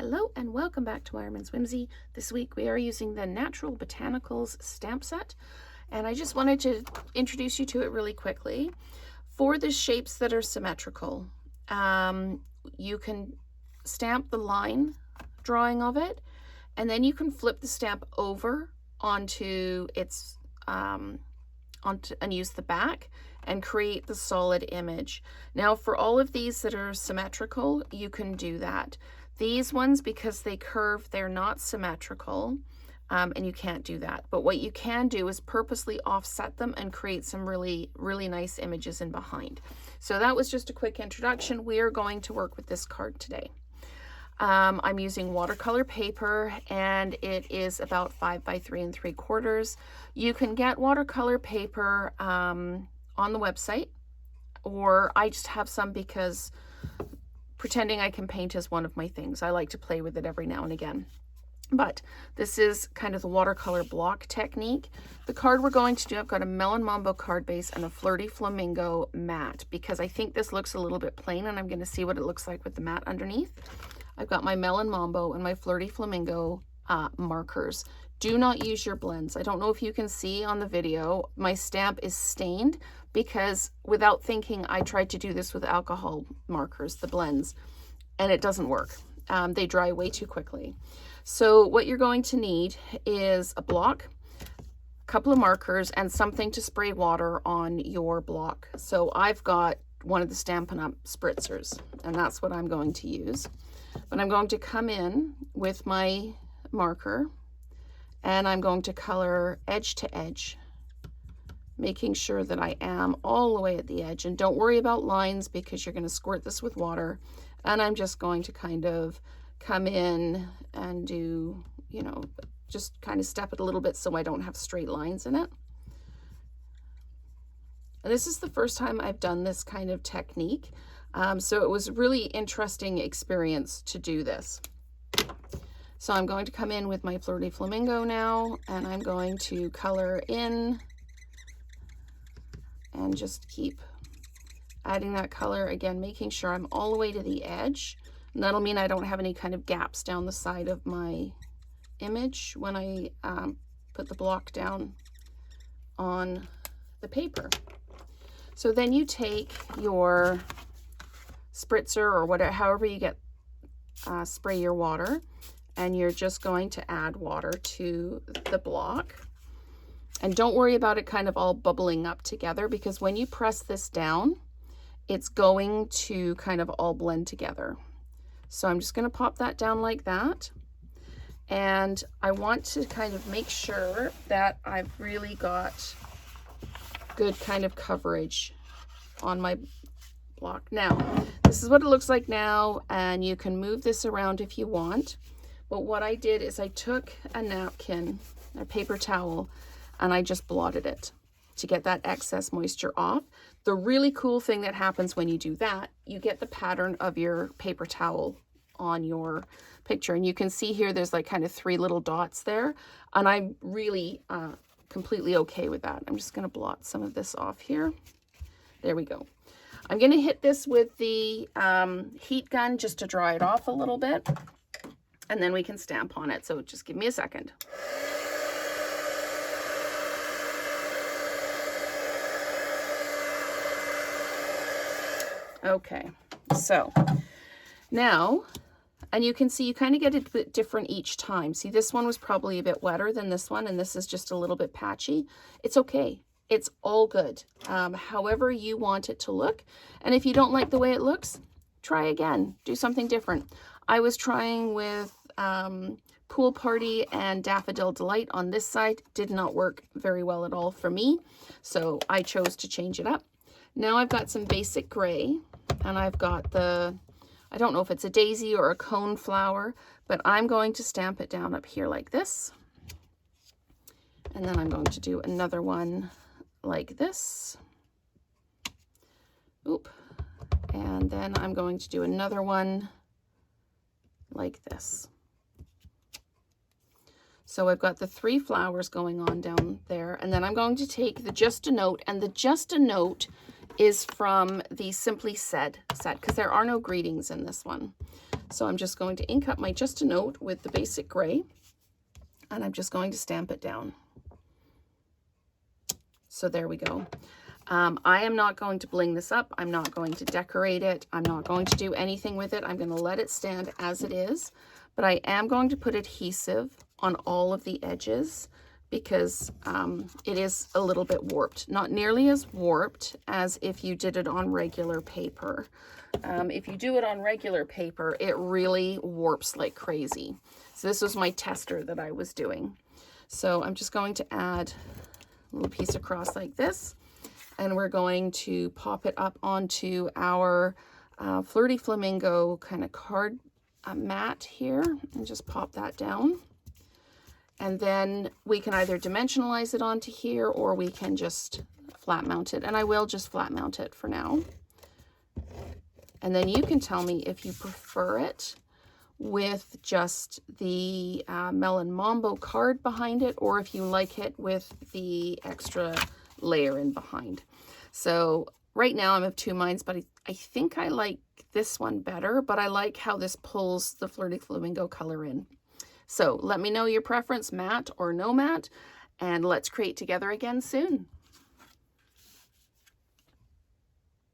Hello and welcome back to Wireman's Whimsy. This week we are using the Natural Botanicals stamp set, and I just wanted to introduce you to it really quickly. For the shapes that are symmetrical, you can stamp the line drawing of it, and then you can flip the stamp over onto its and use the back and create the solid image. Now for all of these that are symmetrical, you can do that. These ones, because they curve, they're not symmetrical, and you can't do that. But what you can do is purposely offset them and create some really nice images in behind. So that was just a quick introduction. We are going to work with this card today. I'm using watercolor paper, and it is about 5 by 3 3/4. You can get watercolor paper on the website, or I just have some because pretending I can paint is one of my things. I like to play with it every now and again. But this is kind of the watercolor block technique. The card we're going to do, I've got a Melon Mambo card base and a Flirty Flamingo mat, because I think this looks a little bit plain, and I'm going to see what it looks like with the mat underneath. I've got my Melon Mambo and my Flirty Flamingo markers. Do not use your blends. I don't know if you can see on the video, my stamp is stained because without thinking, I tried to do this with alcohol markers, the blends, and it doesn't work. They dry way too quickly. So what you're going to need is a block, a couple of markers, and something to spray water on your block. So I've got one of the Stampin' Up spritzers, and that's what I'm going to use. But I'm going to come in with my marker, and I'm going to color edge to edge, making sure that I am all the way at the edge. And don't worry about lines because you're going to squirt this with water. And I'm just going to kind of come in and do, you know, just kind of step it a little bit so I don't have straight lines in it. And this is the first time I've done this kind of technique. So it was a really interesting experience to do this. So I'm going to come in with my Flirty Flamingo now, and I'm going to color in and just keep adding that color, again, making sure I'm all the way to the edge. And that'll mean I don't have any kind of gaps down the side of my image when I put the block down on the paper. So then you take your spritzer or whatever, however you get spray your water, and you're just going to add water to the block. And don't worry about it kind of all bubbling up together, because when you press this down, it's going to kind of all blend together. So I'm just going to pop that down like that. And I want to kind of make sure that I've really got good kind of coverage on my block. Now, this is what it looks like now, and you can move this around if you want. But what I did is I took a napkin, a paper towel, and I just blotted it to get that excess moisture off. The really cool thing that happens when you do that, you get the pattern of your paper towel on your picture. And you can see here, there's like kind of 3 little dots there. And I'm really completely okay with that. I'm just going to blot some of this off here. There we go. I'm going to hit this with the heat gun just to dry it off a little bit. And then we can stamp on it. So just give me a second. Okay, so now, and you can see you kind of get it a bit different each time. See, this one was probably a bit wetter than this one, and this is just a little bit patchy. It's okay. It's all good. However you want it to look. And if you don't like the way it looks, try again. Do something different. I was trying with Pool Party and Daffodil Delight on this side. Did not work very well at all for me, so I chose to change it up. Now I've got some basic gray, and I've got the, I don't know if it's a daisy or a cone flower, but I'm going to stamp it down up here like this. And then I'm going to do another one like this. Oop. And then I'm going to do another one like this. So I've got the 3 flowers going on down there, and then I'm going to take the Just a Note, and the Just a Note is from the Simply Said set, because there are no greetings in this one. So I'm just going to ink up my Just a Note with the basic gray, and I'm just going to stamp it down. So there we go. I am not going to bling this up. I'm not going to decorate it. I'm not going to do anything with it. I'm going to let it stand as it is, but I am going to put adhesive on all of the edges because it is a little bit warped. Not nearly as warped as if you did it on regular paper. If you do it on regular paper, it really warps like crazy. So this was my tester that I was doing. So I'm just going to add a little piece across like this, and we're going to pop it up onto our Flirty Flamingo kind of card mat here, and just pop that down. And then we can either dimensionalize it onto here, or we can just flat mount it. And I will just flat mount it for now. And then you can tell me if you prefer it with just the Melon Mambo card behind it, or if you like it with the extra layer in behind. So right now I'm of two minds, but I think I like this one better, but I like how this pulls the Flirty Flamingo color in. So let me know your preference, matte or no matte, and let's create together again soon.